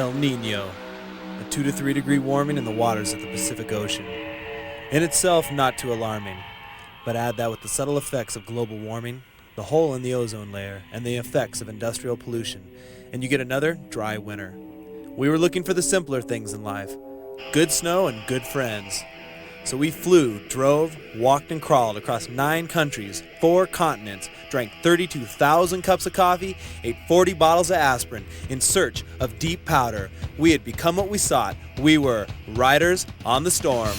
El Nino, a 2 to 3 degree warming in the waters of the Pacific Ocean. In itself, not too alarming, but add that with the subtle effects of global warming, the hole in the ozone layer, and the effects of industrial pollution, and you get another dry winter. We were looking for the simpler things in life, good snow and good friends. So we flew, drove, walked, and crawled across 9 countries, 4 continents, drank 32,000 cups of coffee, ate 40 bottles of aspirin in search of deep powder. We had become what we sought. We were riders on the storm.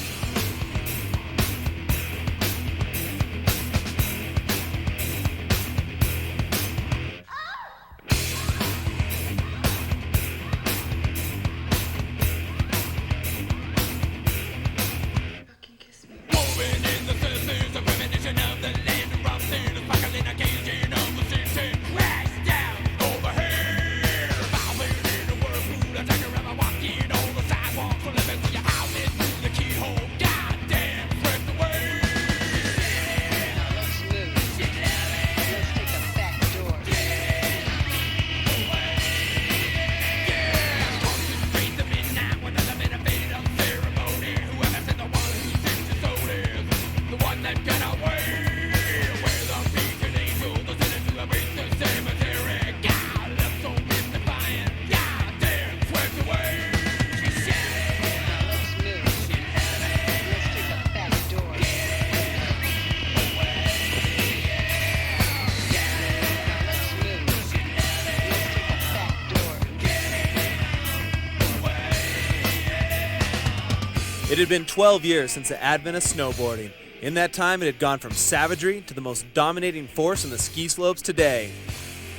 It had been 12 years since the advent of snowboarding. In that time, it had gone from savagery to the most dominating force on the ski slopes today.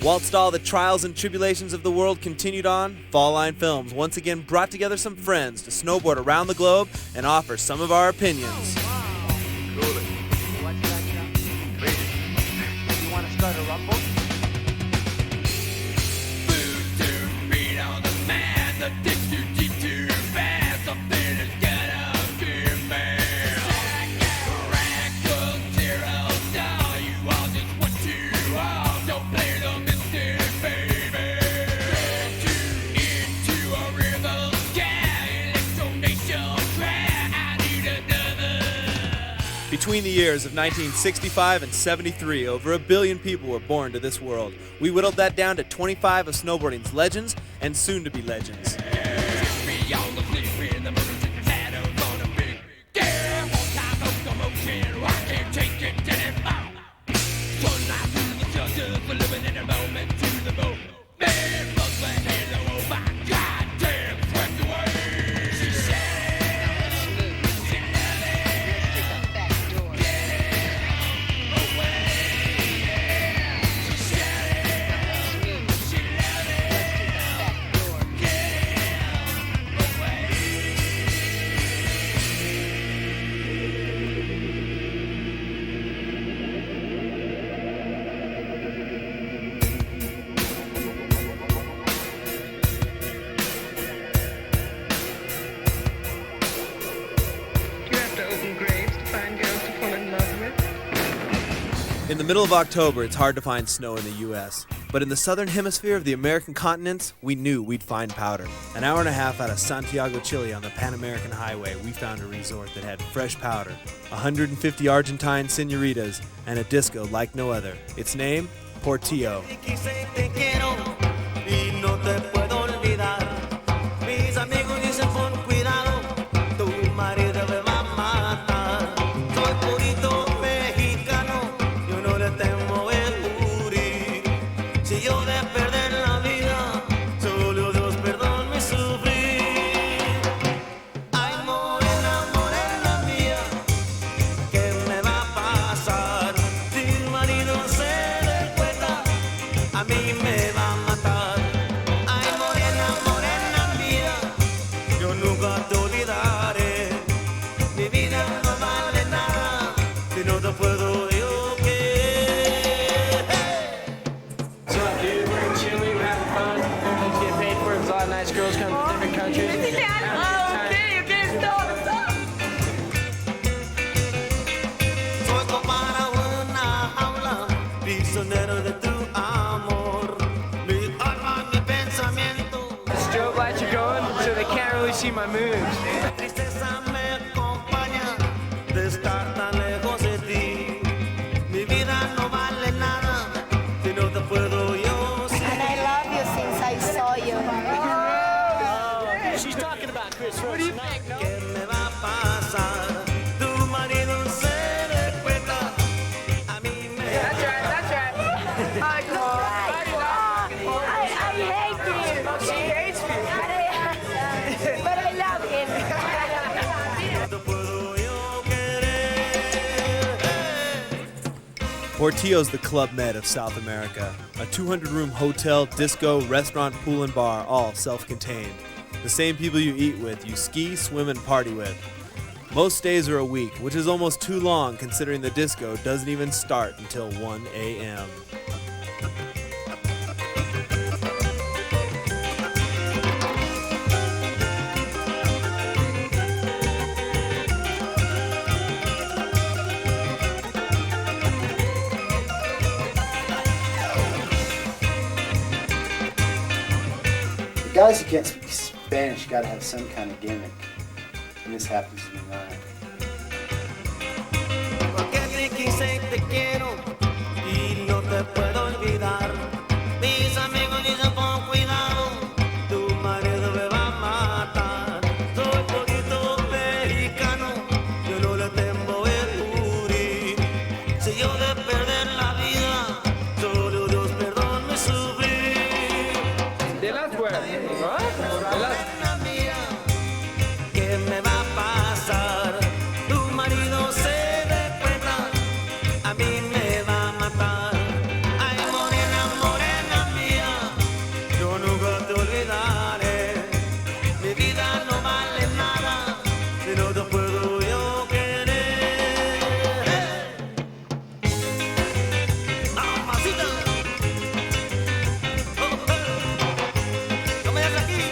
Whilst all the trials and tribulations of the world continued on, Fall Line Films once again brought together some friends to snowboard around the globe and offer some of our opinions. Cool it. You want to start a rumble? Between the years of 1965 and 73, over 1 billion people were born to this world. We whittled that down to 25 of snowboarding's legends and soon-to-be legends. In the middle of October, it's hard to find snow in the U.S., but in the southern hemisphere of the American continents, we knew we'd find powder. An hour and a half out of Santiago, Chile on the Pan American Highway, we found a resort that had fresh powder, 150 Argentine señoritas, and a disco like no other. Its name, Portillo. A mí me va mal. Portillo's the Club Med of South America. A 200-room hotel, disco, restaurant, pool, and bar, all self-contained. The same people you eat with, you ski, swim, and party with. Most stays are a week, which is almost too long considering the disco doesn't even start until 1 a.m. Guys who can't speak Spanish gotta have some kind of gimmick, and this happens to me live. Porque te quise y te quiero y no te puedo olvidar. Mis amigos dicen con cuidado, tu marido me va a matar. Soy poquito mexicano, yo no le temo el morir. Si yo de perder la vida, solo Dios perdone sufrir. De las buenas, ¿no? De las... ¿Qué me va a pasar? Tu marido se dé cuenta, a mí me va a matar. Ay, morena, morena mía, yo nunca te olvidaré. Mi vida no vale nada, si no te puedo yo querer. Mamacita, oh, oh. No me dejes aquí.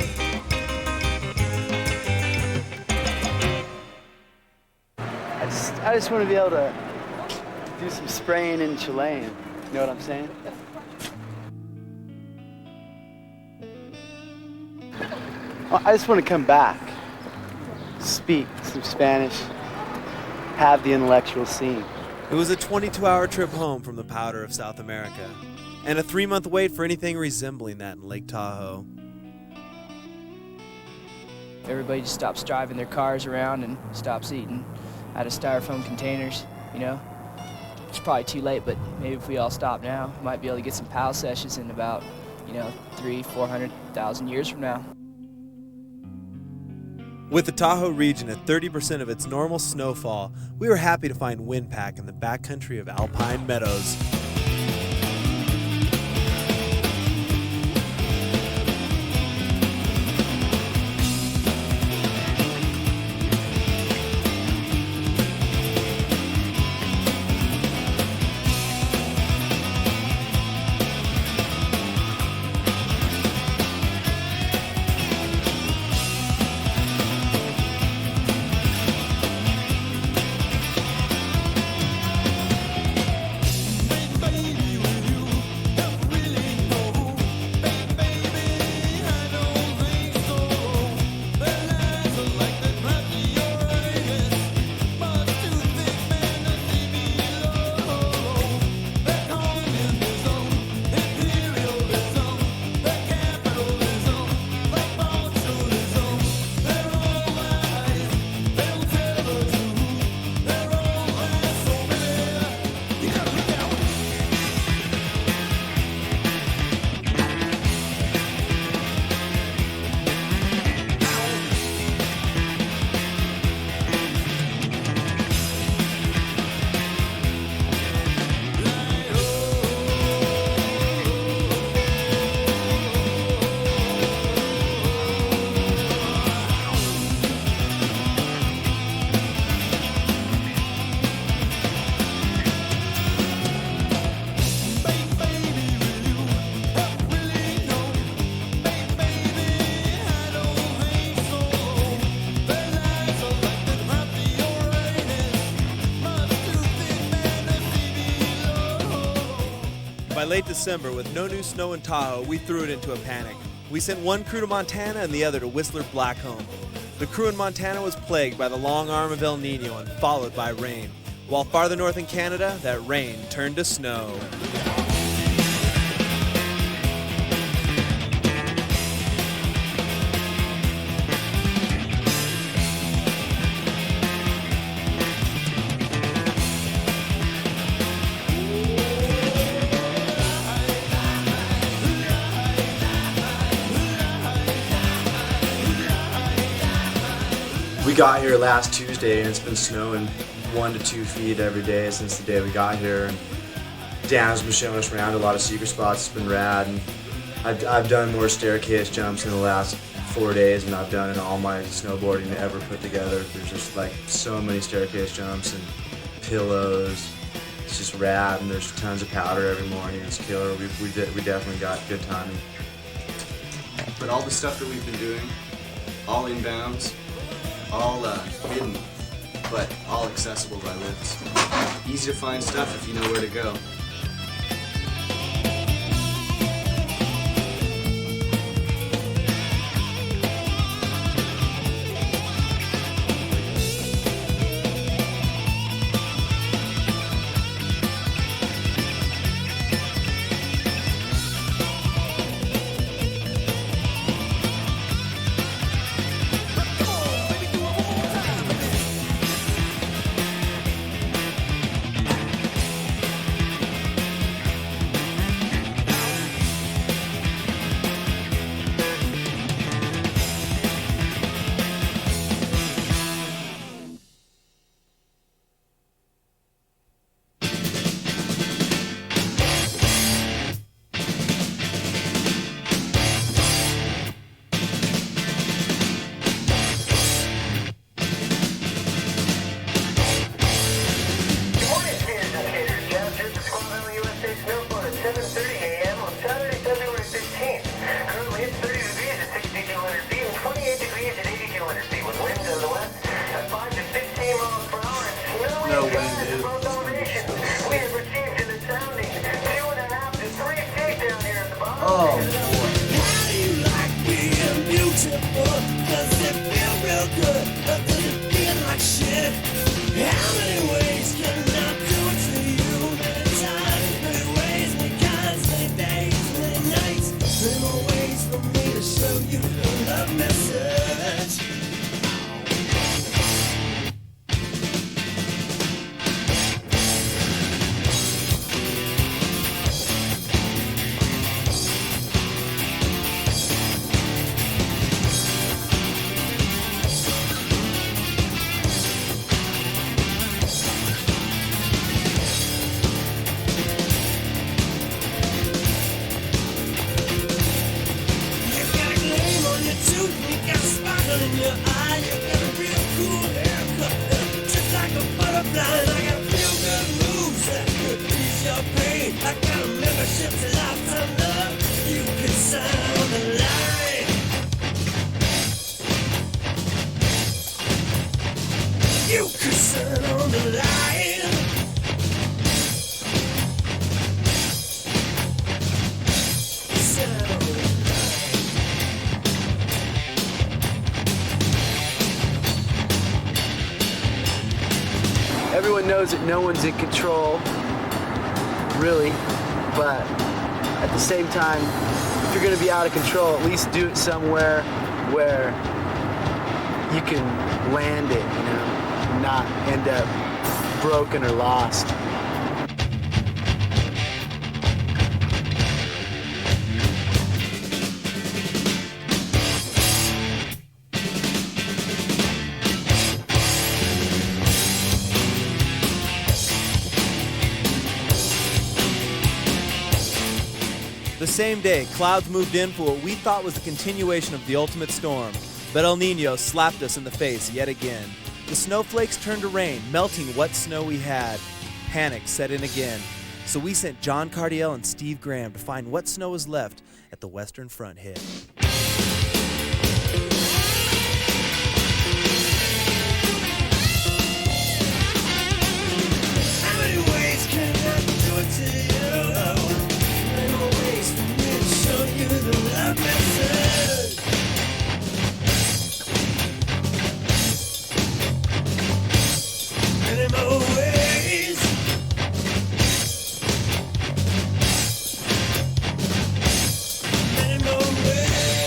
I just want to be able to do some spraying in Chilean. You know what I'm saying? Well, I just want to come back, speak some Spanish, have the intellectual scene. It was a 22-hour trip home from the powder of South America, and a 3-month wait for anything resembling that in Lake Tahoe. Everybody just stops driving their cars around and stops eating out of styrofoam containers, you know. It's probably too late, but maybe if we all stop now, we might be able to get some PAL sessions in about, 300,000-400,000 years from now. With the Tahoe region at 30% of its normal snowfall, we were happy to find windpack in the backcountry of alpine meadows. By late December, with no new snow in Tahoe, we threw it into a panic. We sent one crew to Montana and the other to Whistler Blackcomb. The crew in Montana was plagued by the long arm of El Nino and followed by rain, while farther north in Canada, that rain turned to snow. We got here last Tuesday and it's been snowing 1 to 2 feet every day since the day we got here. And Dan's been showing us around a lot of secret spots. It's been rad, and I've done more staircase jumps in the last 4 days than I've done in all my snowboarding ever put together. There's just like so many staircase jumps and pillows. It's just rad, and there's tons of powder every morning. It's killer. We definitely got good timing. But all the stuff that we've been doing, all inbounds, all hidden, but all accessible by lifts. Easy to find stuff if you know where to go. No wind, dude. How do you like being beautiful? Does it feel real good? Or does it feel like shit? How many ways can I do it to you? Many times, many ways, many kinds, many days, many nights. Many more ways for me to show you the love message. In your eye, you got a real cool haircut, just like a butterfly. I got real good moves that could ease your pain. I got a membership to Lifetime Love. You can sign on the line. You can sign on the line. Sign on the line. Everyone knows that no one's in control, really, but at the same time, if you're going to be out of control, at least do it somewhere where you can land it, you know, and not end up broken or lost. The same day, clouds moved in for what we thought was the continuation of the ultimate storm, but El Nino slapped us in the face yet again. The snowflakes turned to rain, melting what snow we had. Panic set in again, so we sent John Cardiel and Steve Graham to find what snow was left at the Western Front hit. How many ways can I do it to you? Many more ways for me to show you the love message. Many more ways. Many more ways.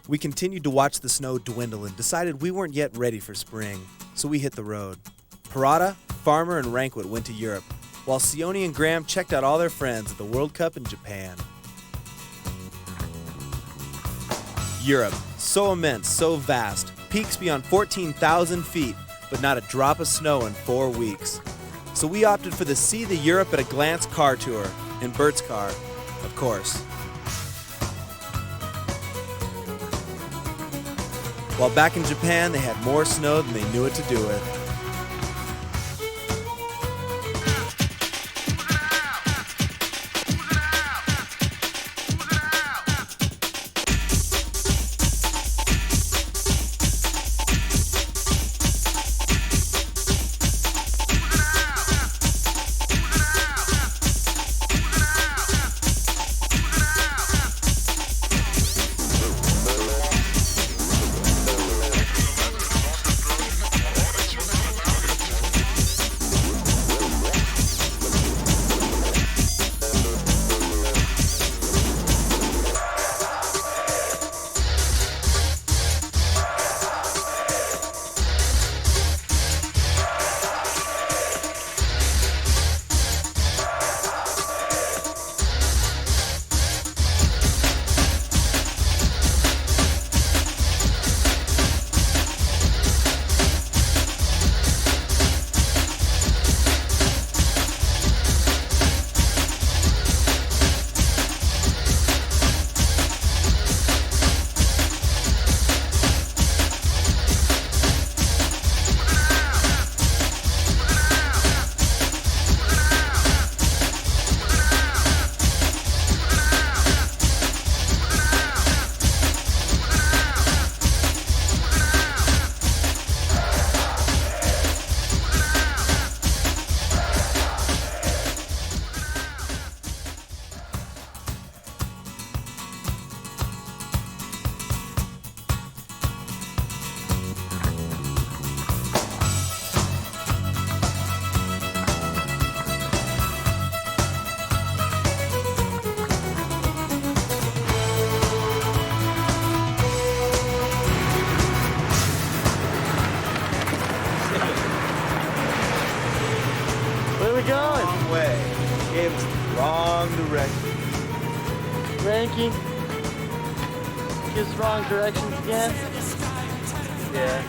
We continued to watch the snow dwindle and decided we weren't yet ready for spring, so we hit the road. Parada, Farmer, and Rankwit went to Europe, while Sione and Graham checked out all their friends at the World Cup in Japan. Europe, so immense, so vast, peaks beyond 14,000 feet, but not a drop of snow in 4 weeks. So we opted for the See the Europe at a Glance car tour, in Bert's car, of course. While back in Japan, they had more snow than they knew what to do with. Wrong way. Gave us the wrong direction. Ranky, gives wrong directions again. Yeah.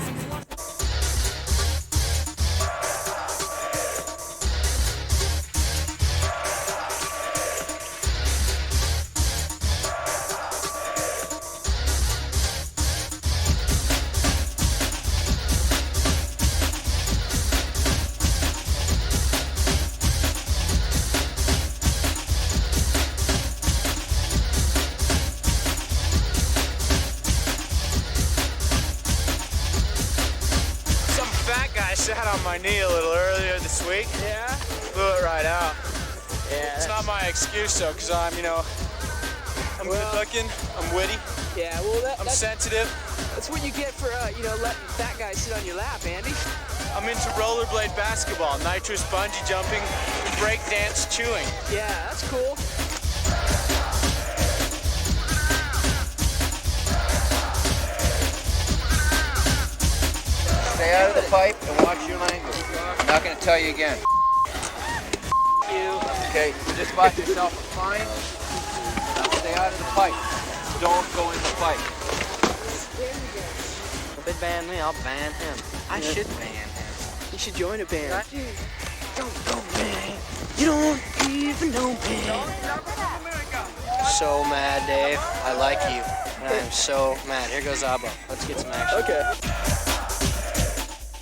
Sat on my knee a little earlier this week. Yeah? Blew it right out. Yeah. It's not my excuse though, because I'm good looking, I'm witty, Yeah, well, I'm sensitive. that's what you get for, letting that guy sit on your lap, Andy. I'm into rollerblade basketball, nitrous bungee jumping, and break dance chewing. Yeah, that's cool. Stay out of the pipe and watch your language. I'm not going to tell you again. You. Okay, you just watch yourself fine. Stay out of the pipe. Don't go in the pipe. If they ban me, I'll ban him. I should ban him. You should join a band. Don't ban. You don't even know ban. So mad, Dave. I like you. And I am so mad. Here goes Abba. Let's get some action. Okay.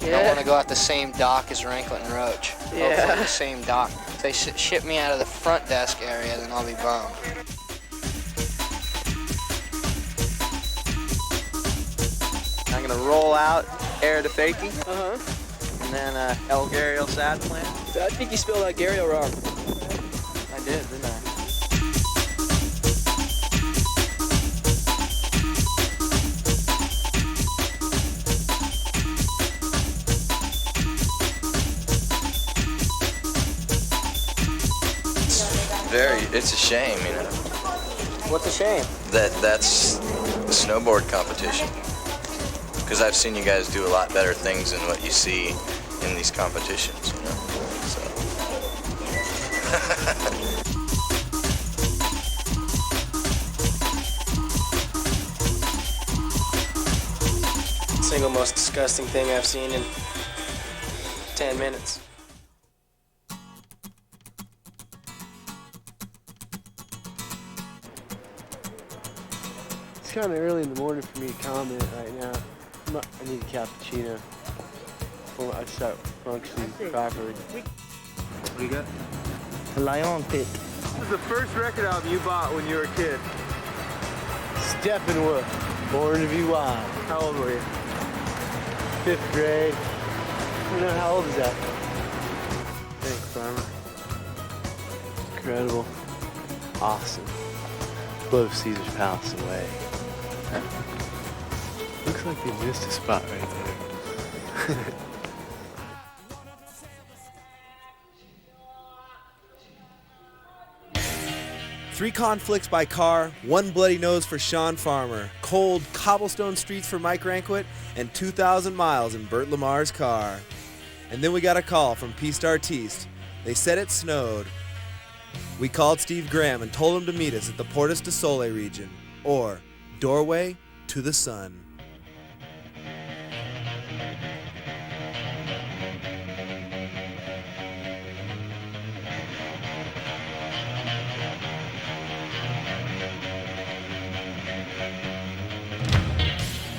I don't want to go out the same dock as Ranklin and Roach. Yeah. Hopefully the same dock. If they ship me out of the front desk area, then I'll be bummed. I'm gonna roll out, air to fakie, Uh-huh. and then El Gario sad plan. I think you spelled out Gario wrong. I did, didn't I? It's a shame, you know. What's a shame? That's the snowboard competition. Because I've seen you guys do a lot better things than what you see in these competitions, you know? So. Single most disgusting thing I've seen in 10 minutes. It's kind of early in the morning for me to comment right now. I need a cappuccino. Well, I start functioning properly. What do you got? A Lion Pit. This is the first record album you bought when you were a kid. Steppenwolf, Born to Be Wild. How old were you? 5th grade. I don't know, how old is that? Thanks, Farmer. Incredible. Awesome. Blow Caesar's Palace away. Looks like they missed a spot right there. 3 conflicts by car, 1 bloody nose for Sean Farmer, cold cobblestone streets for Mike Ranquet, and 2,000 miles in Burt Lamar's car. And then we got a call from Piste Artiste. They said it snowed. We called Steve Graham and told him to meet us at the Portes du Soleil region, or Doorway to the Sun.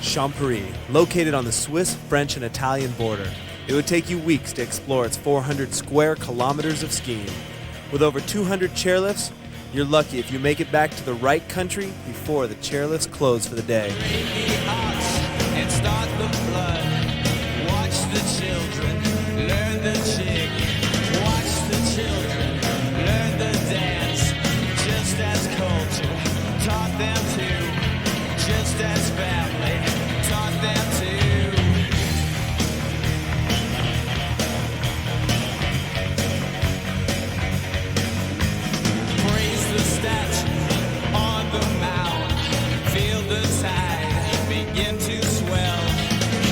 Champery, located on the Swiss, French, and Italian border. It would take you weeks to explore its 400 square kilometers of skiing. With over 200 chairlifts, you're lucky if you make it back to the right country before the chairlifts close for the day. And start the flood. Watch the children learn the jig. Watch the children learn the dance. Just as culture taught them to. Just as family taught them to. Praise the statue on the mound. Feel the tide begin to swell.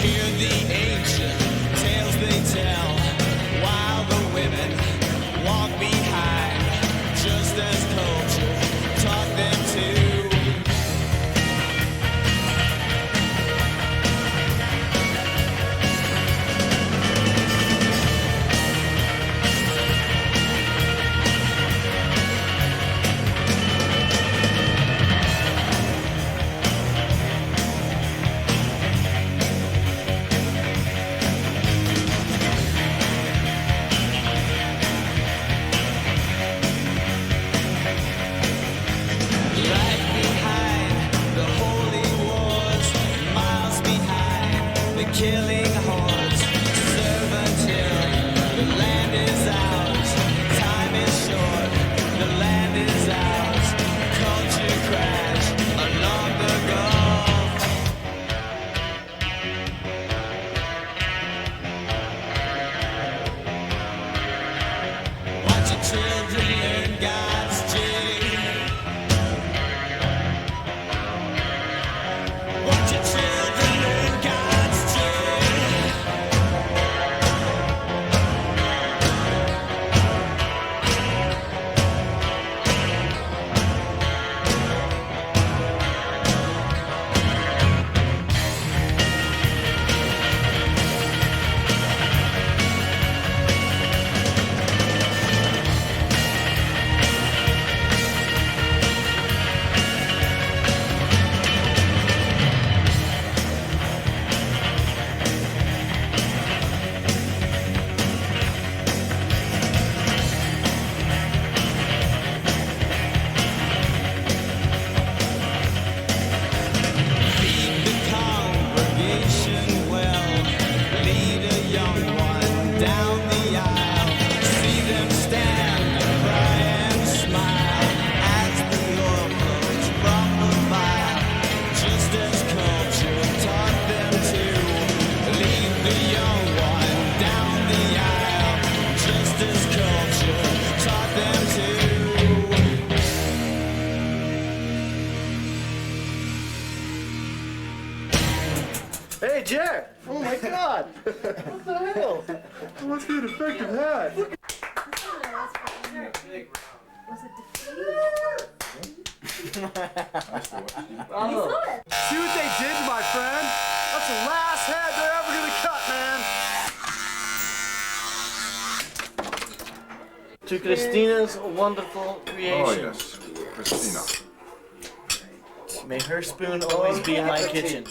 Hear the ancient tales they tell. While the women walk behind. Just as culture taught them to. Hey, Jared! Oh my God! What the hell? That must be an effective hat. See what they did, my friend? That's the last head they're ever gonna cut, man. To Christina's wonderful creation. Oh yes, Christina. May her spoon always be in my kitchen.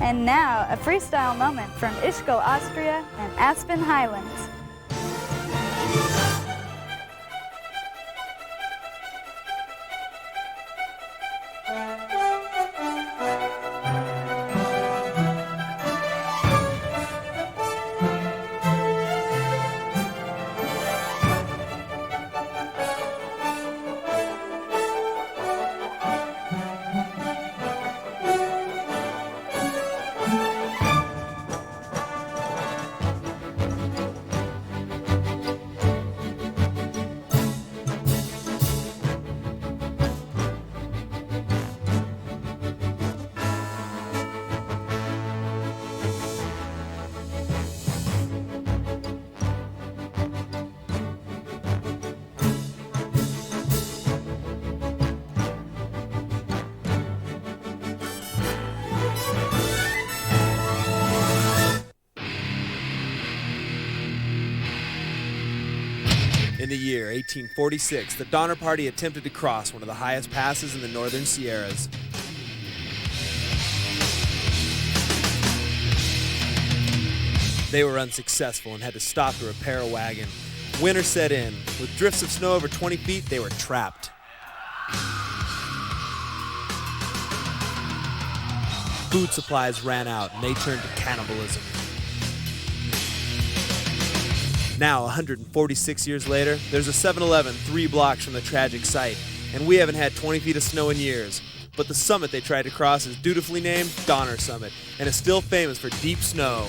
And now, a freestyle moment from Ischgl, Austria and Aspen Highlands. In the year 1846, the Donner Party attempted to cross one of the highest passes in the northern Sierras. They were unsuccessful and had to stop to repair a wagon. Winter set in. With drifts of snow over 20 feet, they were trapped. Food supplies ran out and they turned to cannibalism. Now, 146 years later, there's a 7-Eleven 3 blocks from the tragic site, and we haven't had 20 feet of snow in years. But the summit they tried to cross is dutifully named Donner Summit, and is still famous for deep snow.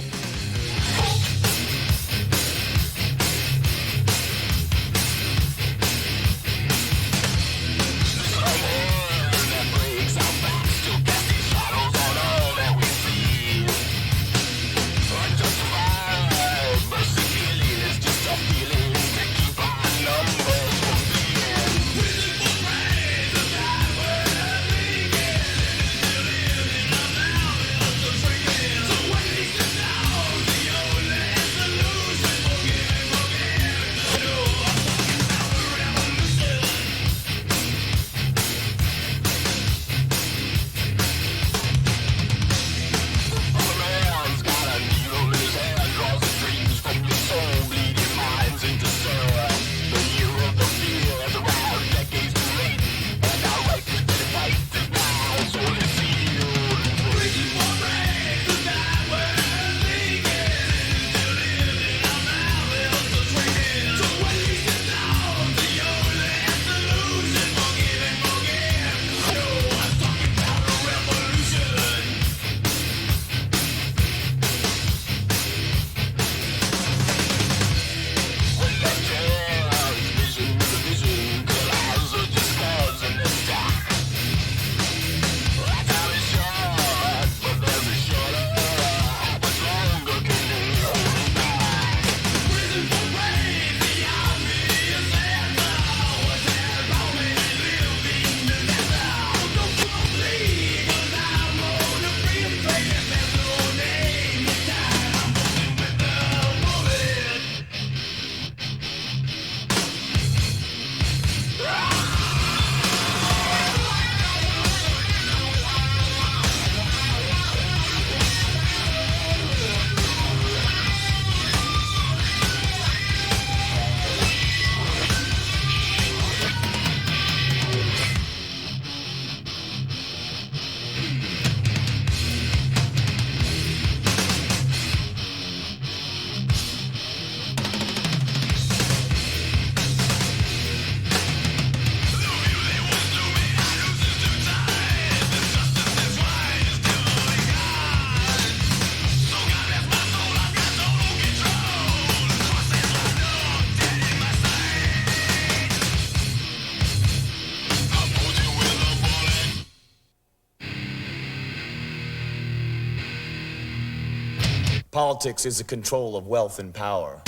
Politics is the control of wealth and power.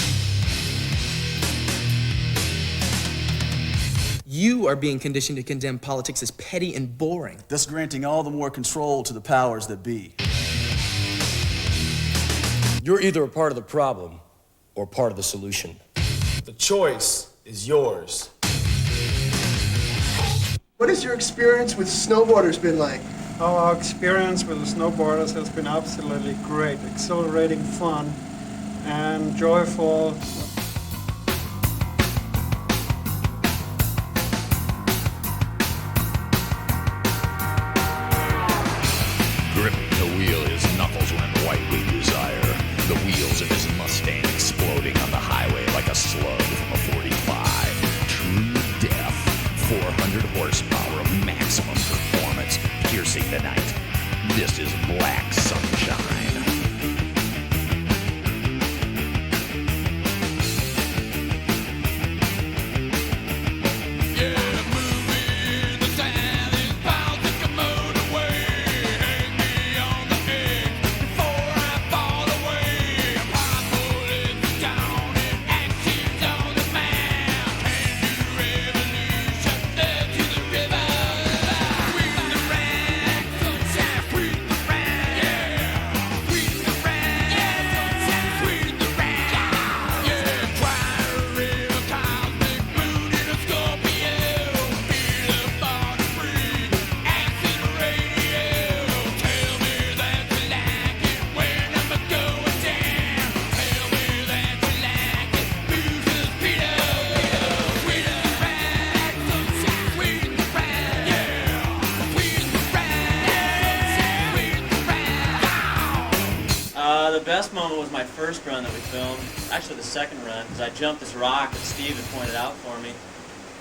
You are being conditioned to condemn politics as petty and boring. Thus granting all the more control to the powers that be. You're either a part of the problem or part of the solution. The choice is yours. What has your experience with snowboarders been like? Our experience with the snowboarders has been absolutely great, exhilarating, fun, and joyful. Gripping the wheel, his knuckles went white with desire. The wheels of his Mustang exploding on the highway like a slug from a 45. True death, 400 horsepower of maximum performance, piercing the night. This is Black Sunshine. The best moment was my first run that we filmed, actually the second run, because I jumped this rock that Steve had pointed out for me,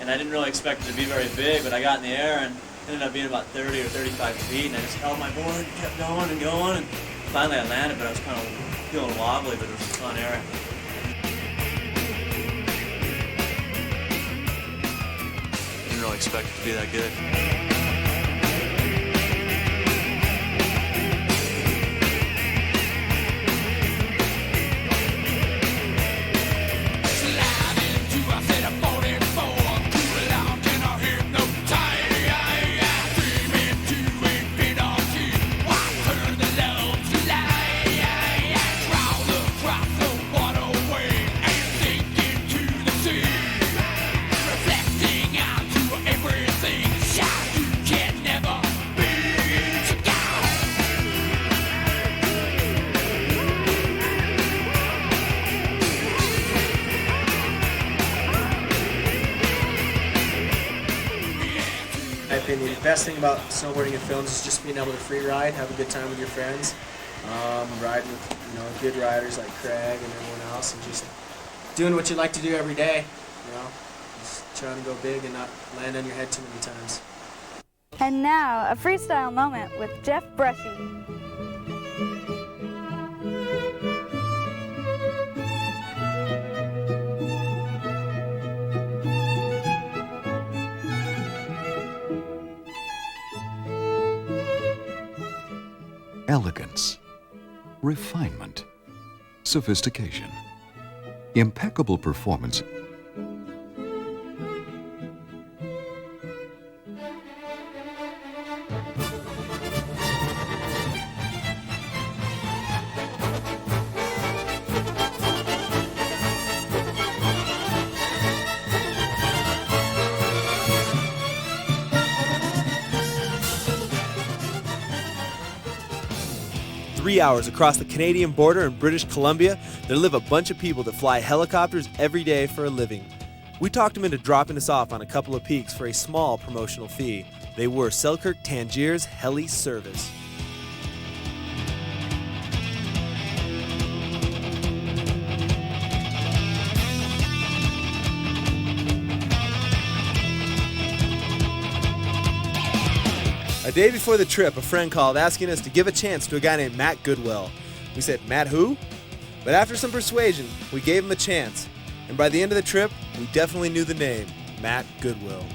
and I didn't really expect it to be very big, but I got in the air and ended up being about 30 or 35 feet, and I just held my board and kept going and going, and finally I landed, but I was kind of feeling wobbly, but it was a fun area. Didn't really expect it to be that good. opinion, the best thing about snowboarding in films is just being able to free ride, have a good time with your friends, riding with good riders like Craig and everyone else, and just doing what you like to do every day. Just trying to go big and not land on your head too many times. And now, a freestyle moment with Jeff Brushy. Elegance, refinement, sophistication, impeccable performance. "3 hours across the Canadian border in British Columbia, there live a bunch of people that fly helicopters every day for a living. We talked them into dropping us off on a couple of peaks for a small promotional fee. They were Selkirk Tangier's Heli Service. A day before the trip, a friend called asking us to give a chance to a guy named Matt Goodwill. We said, "Matt who?" But after some persuasion, we gave him a chance. And by the end of the trip, we definitely knew the name, Matt Goodwill.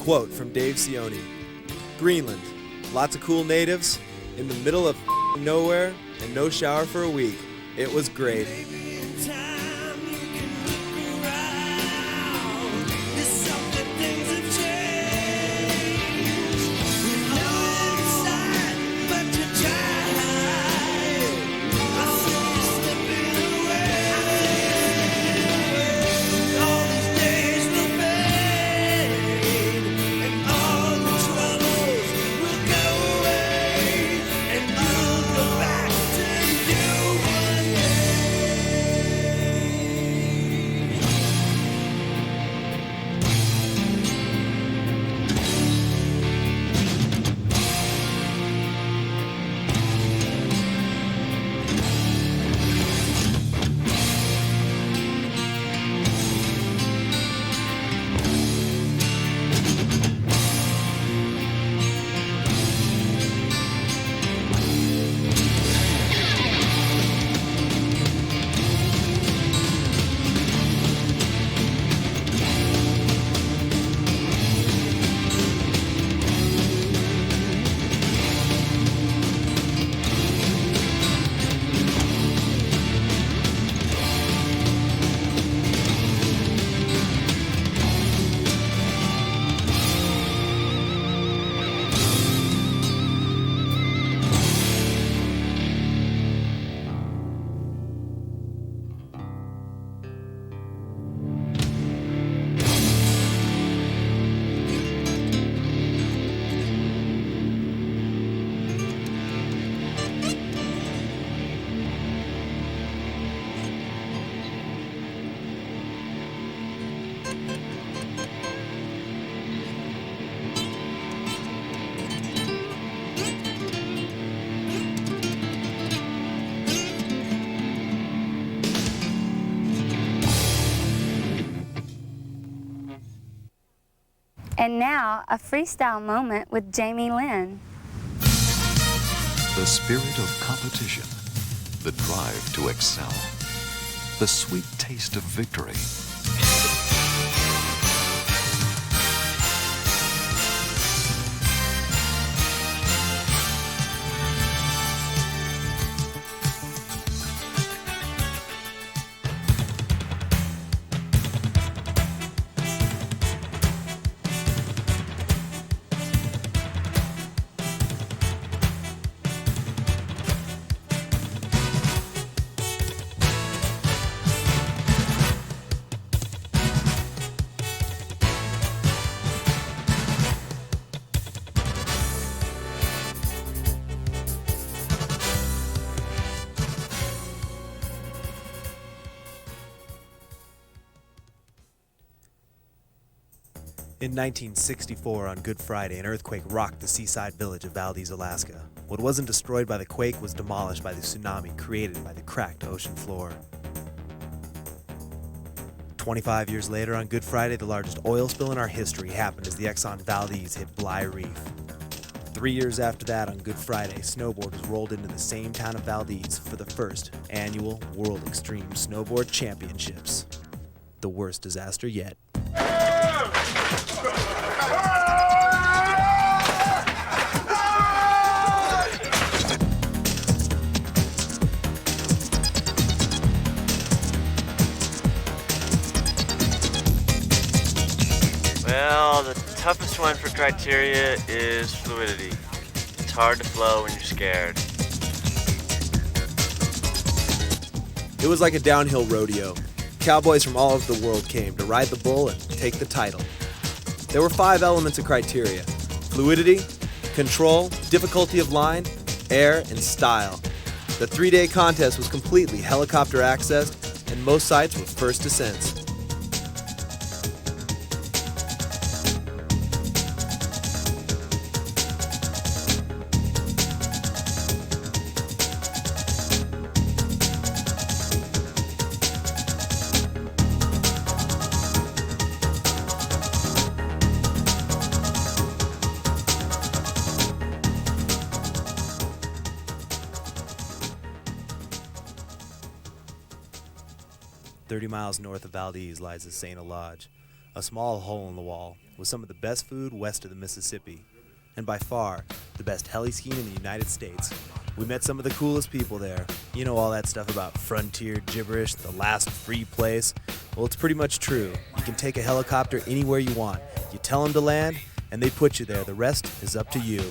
Quote from Dave Sione. Greenland. Lots of cool natives. In the middle of nowhere and no shower for a week. It was great. And now, a freestyle moment with Jamie Lynn. The spirit of competition, the drive to excel, the sweet taste of victory. In 1964, on Good Friday, an earthquake rocked the seaside village of Valdez, Alaska. What wasn't destroyed by the quake was demolished by the tsunami created by the cracked ocean floor. 25 years later, on Good Friday, the largest oil spill in our history happened as the Exxon Valdez hit Bly Reef. 3 years after that, on Good Friday, snowboarders rolled into the same town of Valdez for the first annual World Extreme Snowboard Championships. The worst disaster yet. Well, the toughest one for criteria is fluidity. It's hard to flow when you're scared. It was like a downhill rodeo. Cowboys from all over the world came to ride the bull and take the title. There were 5 elements of criteria: fluidity, control, difficulty of line, air, and style. The 3-day contest was completely helicopter accessed, and most sites were first descents. "30 miles north of Valdez lies the Saina Lodge, a small hole in the wall, with some of the best food west of the Mississippi, and by far the best heli skiing in the United States. We met some of the coolest people there. You know all that stuff about frontier gibberish, the last free place? Well, it's pretty much true. You can take a helicopter anywhere you want. You tell them to land, and they put you there. The rest is up to you.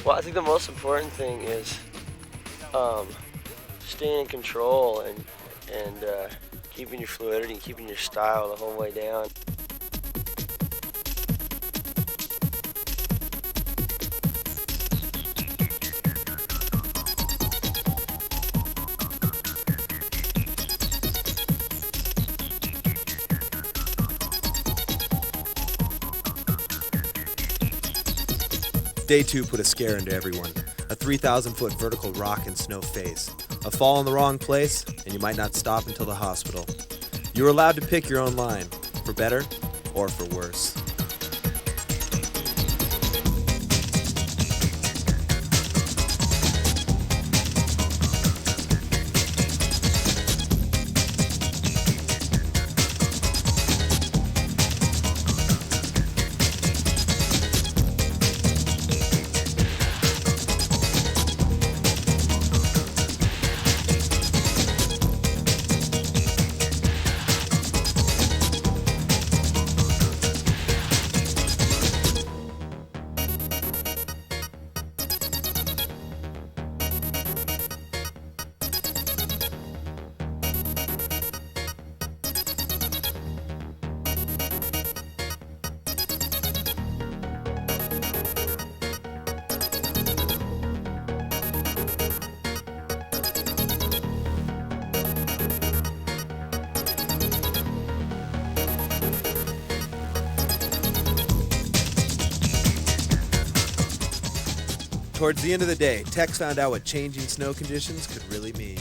Well, I think the most important thing is staying in control and keeping your fluidity, keeping your style the whole way down. Day 2 put a scare into everyone. A 3,000-foot vertical rock and snow face. A fall in the wrong place, and you might not stop until the hospital. You were allowed to pick your own line, for better or for worse. Towards the end of the day, Tex found out what changing snow conditions could really mean.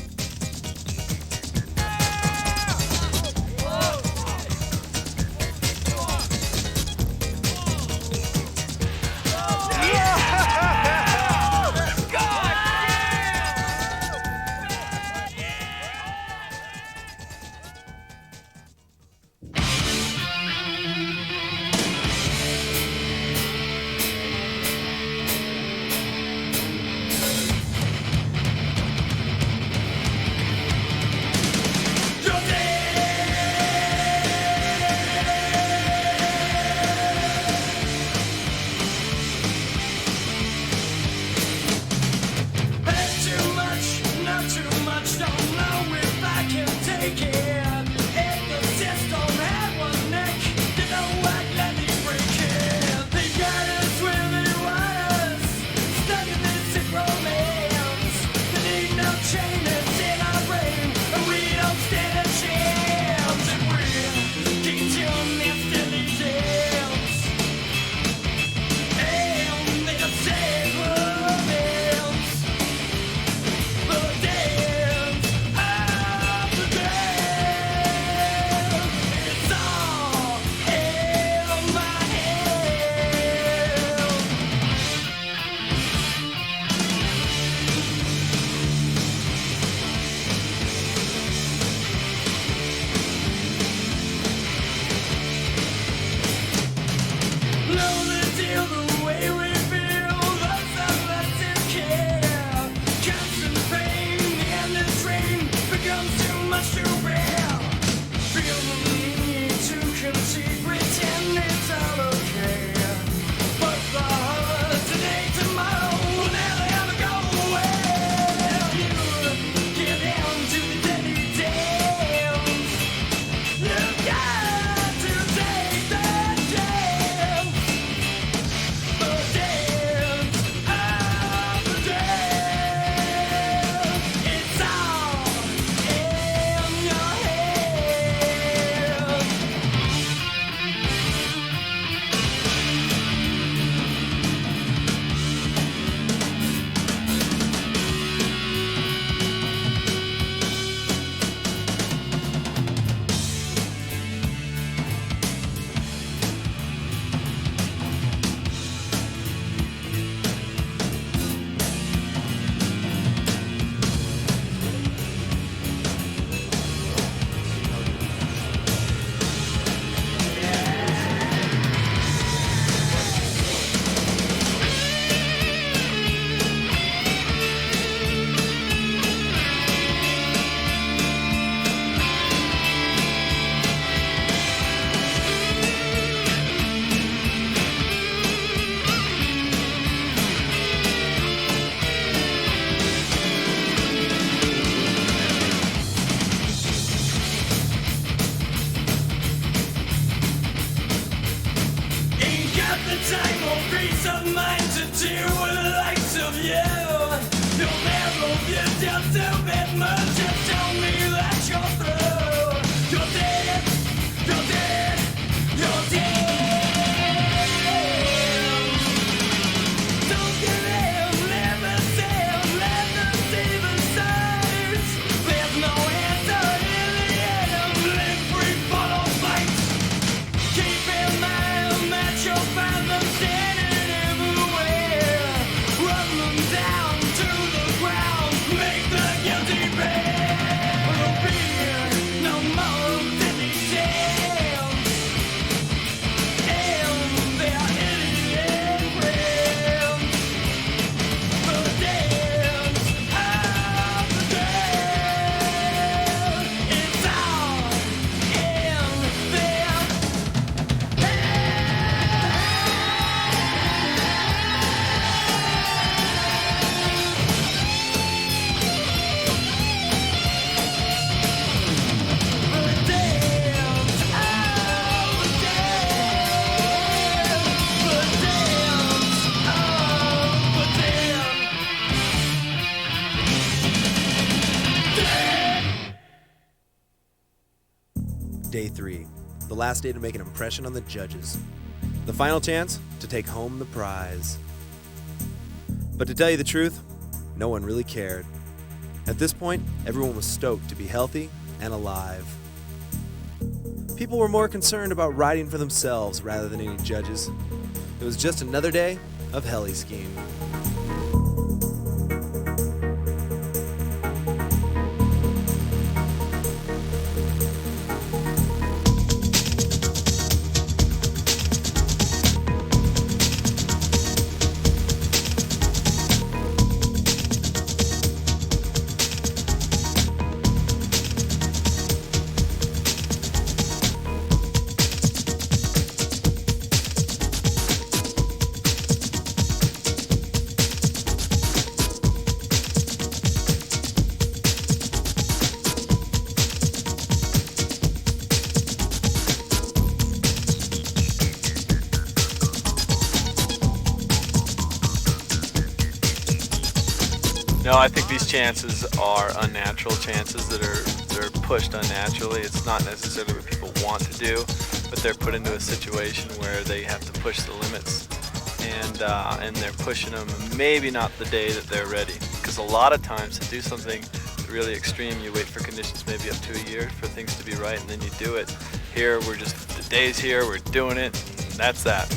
day 3, the last day to make an impression on the judges. The final chance to take home the prize. But to tell you the truth, no one really cared. At this point, everyone was stoked to be healthy and alive. People were more concerned about riding for themselves rather than any judges. It was just another day of heli skiing. No, I think these chances are unnatural chances they're pushed unnaturally. It's not necessarily what people want to do, but they're put into a situation where they have to push the limits, and they're pushing them maybe not the day that they're ready. Because a lot of times to do something really extreme, you wait for conditions maybe up to a year for things to be right, and then you do it. Here, we're just, the day's here, we're doing it, and that's that.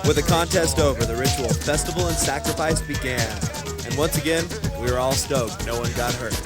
With the contest over, the ritual of festival and sacrifice began. And once again, we were all stoked no one got hurt.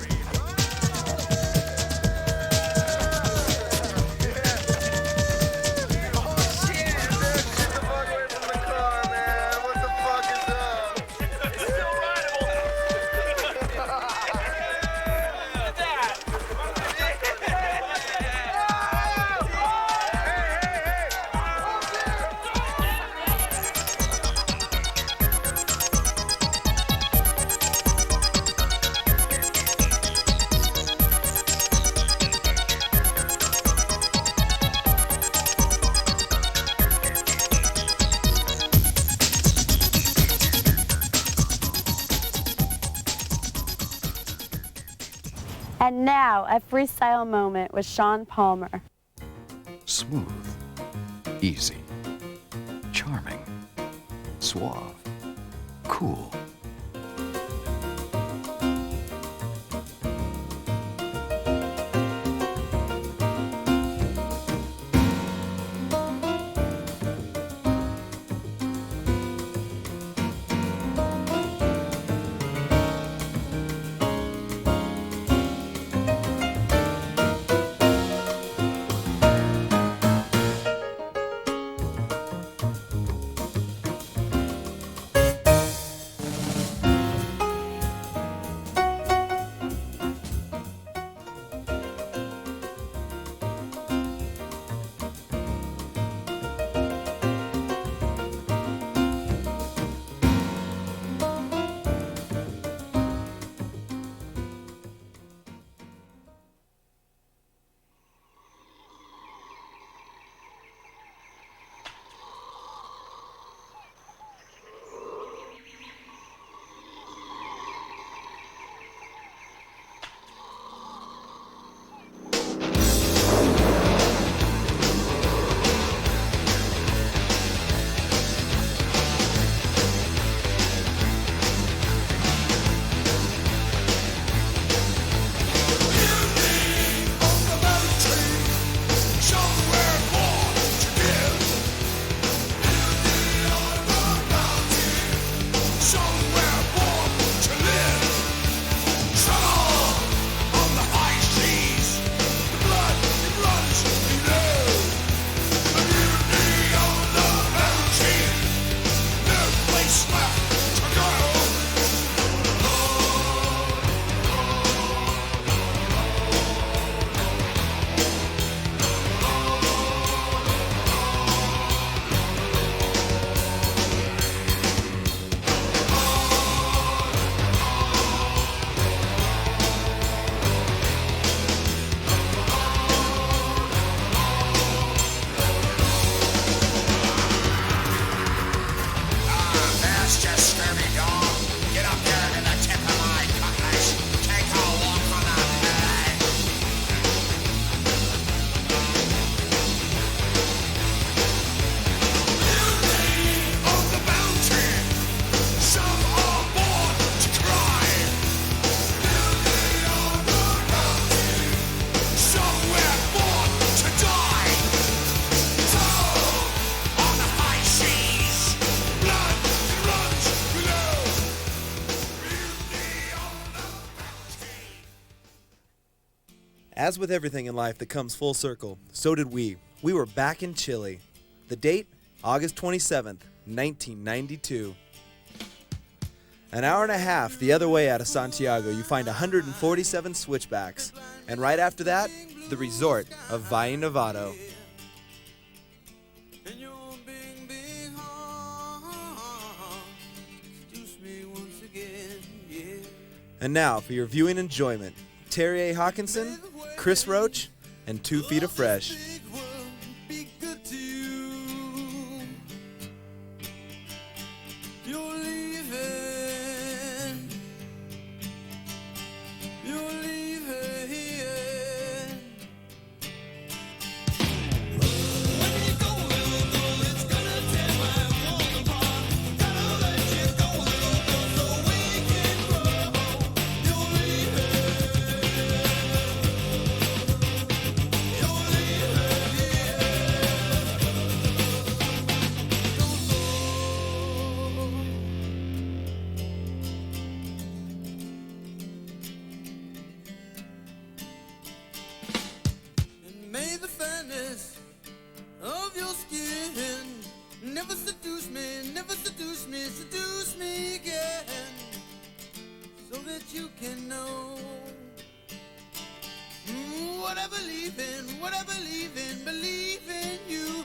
And now, a freestyle moment with Sean Palmer. Smooth, easy, charming, suave, cool. As with everything in life that comes full circle, so did we. We were back in Chile. The date, August 27th, 1992. An hour and a half the other way out of Santiago, you find 147 switchbacks. And right after that, the resort of Valle Nevado. And now, for your viewing enjoyment, Terry A. Hawkinson, Chris Roach, and 2 Feet of Fresh. May the fairness of your skin never seduce me, seduce me again, so that you can know what I believe in, believe in you.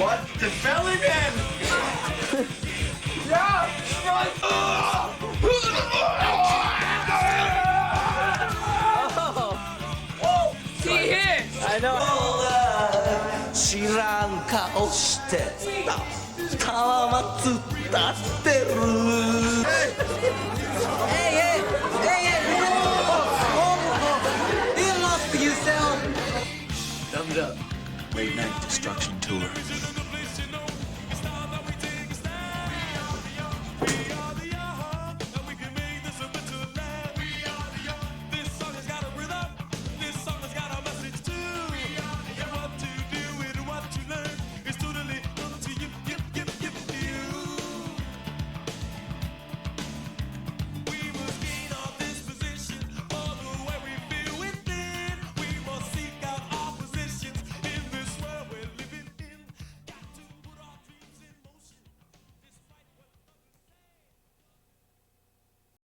What? The belly man! Yeah! Right! Oh! He hit! I know. 知らん顔して玉祭ったってる Hey, hey, hey, hey! You lost yourself! Thumbs up. Late night destruction tour.